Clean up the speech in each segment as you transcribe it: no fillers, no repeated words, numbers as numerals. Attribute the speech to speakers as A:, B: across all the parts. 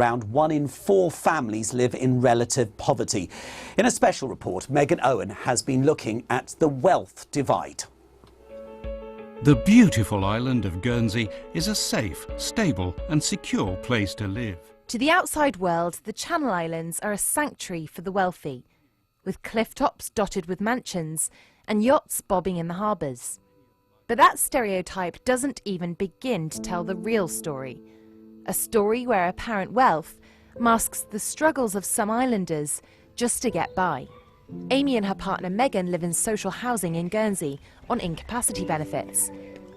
A: Around 1 in 4 families live in relative poverty. In a special report, Megan Owen has been looking at the wealth divide.
B: The beautiful island of Guernsey is a safe, stable and secure place to live.
C: To the outside world, the Channel Islands are a sanctuary for the wealthy, with cliff tops dotted with mansions and yachts bobbing in the harbours. But that stereotype doesn't even begin to tell the real story. A story where apparent wealth masks the struggles of some islanders just to get by. Amy and her partner Megan live in social housing in Guernsey on incapacity benefits.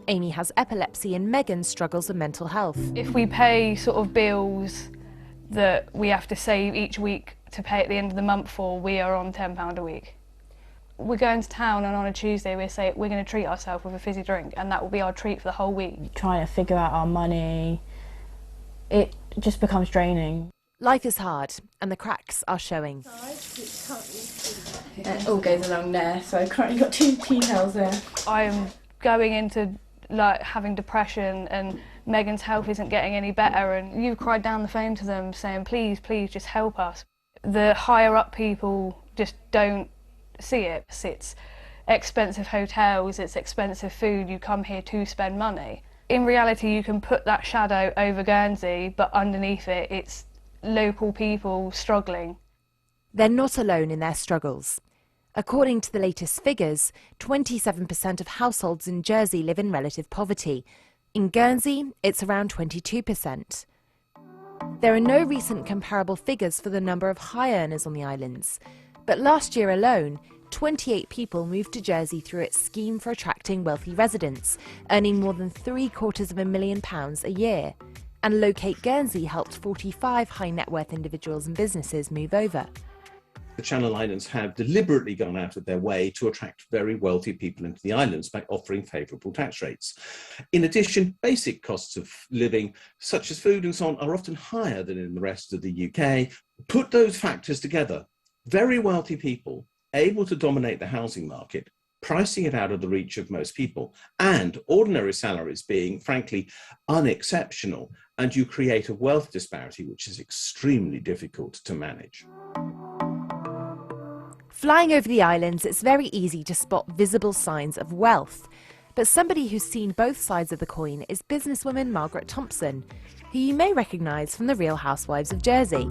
C: Amy has epilepsy and Megan struggles with mental health.
D: If we pay sort of bills that we have to save each week to pay at the end of the month for, we are on £10 a week. We're going to town and on a Tuesday we say we're going to treat ourselves with a fizzy drink and that will be our treat for the whole week.
E: Trying to figure out our money, it just becomes draining.
C: Life is hard and the cracks are showing.
E: It all goes along there, so I've currently got 2 keyholes there.
D: I'm going into having depression and Megan's health isn't getting any better, and you cried down the phone to them saying please, please just help us. The higher up people just don't see it. It's expensive hotels, it's expensive food, you come here to spend money. In reality you can put that shadow over Guernsey, but underneath it it's local people struggling.
C: They're not alone in their struggles. According to the latest figures, 27% of households in Jersey live in relative poverty. In Guernsey, it's around 22%. There are no recent comparable figures for the number of high earners on the islands, but last year alone, 28 people moved to Jersey through its scheme for attracting wealthy residents, earning more than £750,000 a year. And Locate Guernsey helped 45 high net worth individuals and businesses move over.
F: The Channel Islands have deliberately gone out of their way to attract very wealthy people into the islands by offering favourable tax rates. In addition, basic costs of living, such as food and so on, are often higher than in the rest of the UK. Put those factors together, very wealthy people able to dominate the housing market, pricing it out of the reach of most people, and ordinary salaries being, frankly, unexceptional, and you create a wealth disparity which is extremely difficult to manage.
C: Flying over the islands, it's very easy to spot visible signs of wealth. But somebody who's seen both sides of the coin is businesswoman Margaret Thompson, who you may recognise from the Real Housewives of Jersey.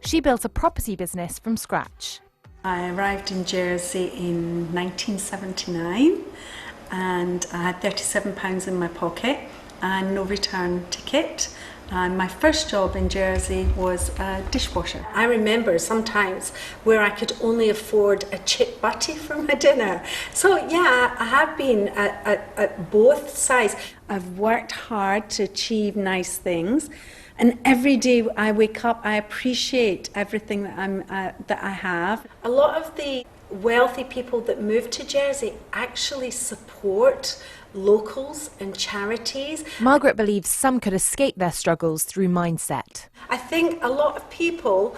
C: She built a property business from scratch.
G: I arrived in Jersey in 1979 and I had £37 in my pocket and no return ticket. And my first job in Jersey was a dishwasher. I remember sometimes where I could only afford a chip butty for my dinner. So yeah, I have been at both sides. I've worked hard to achieve nice things, and every day I wake up, I appreciate everything that I have. A lot of the wealthy people that move to Jersey actually support locals and charities.
C: Margaret believes some could escape their struggles through mindset.
G: I think a lot of people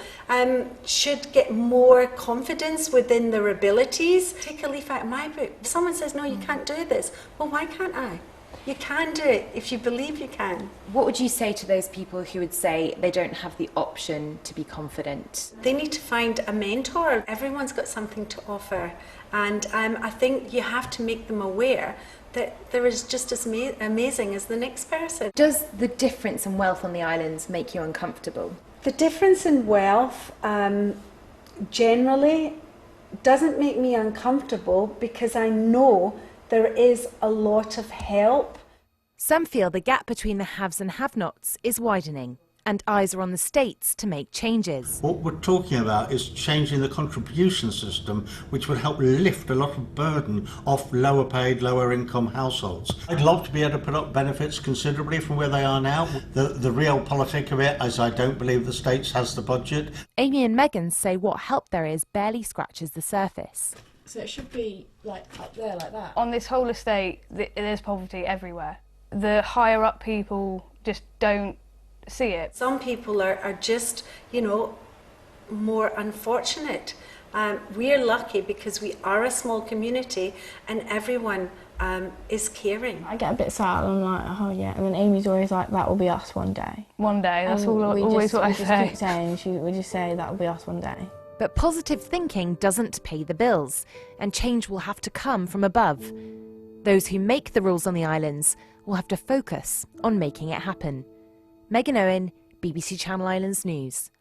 G: should get more confidence within their abilities. Take a leaf out of my book. If someone says, no, you can't do this, well, why can't I? You can do it if you believe you can.
H: What would you say to those people who would say they don't have the option to be confident?
G: They need to find a mentor. Everyone's got something to offer, and I think you have to make them aware that they're just as amazing as the next person.
H: Does the difference in wealth on the islands make you uncomfortable?
G: The difference in wealth generally doesn't make me uncomfortable because I know there is a lot of help.
C: Some feel the gap between the haves and have-nots is widening, and eyes are on the states to make changes.
I: What we're talking about is changing the contribution system, which would help lift a lot of burden off lower paid, lower income households. I'd love to be able to put up benefits considerably from where they are now. The real politic of it is I don't believe the States has the budget.
C: Amy and Megan say what help there is barely scratches the surface.
E: So it should be like up there, like that.
D: On this whole estate, there's poverty everywhere. The higher up people just don't see it.
G: Some people are just, you know, more unfortunate. We're lucky because we are a small community and everyone is caring.
E: I get a bit sad, I'm like, oh yeah, and then Amy's always like, that will be us one day.
D: One day, that's
E: And
D: always what I
E: we just
D: say.
E: keep saying, we just say that will be us one day.
C: But positive thinking doesn't pay the bills, and change will have to come from above. Those who make the rules on the islands will have to focus on making it happen. Megan Owen, BBC Channel Islands News.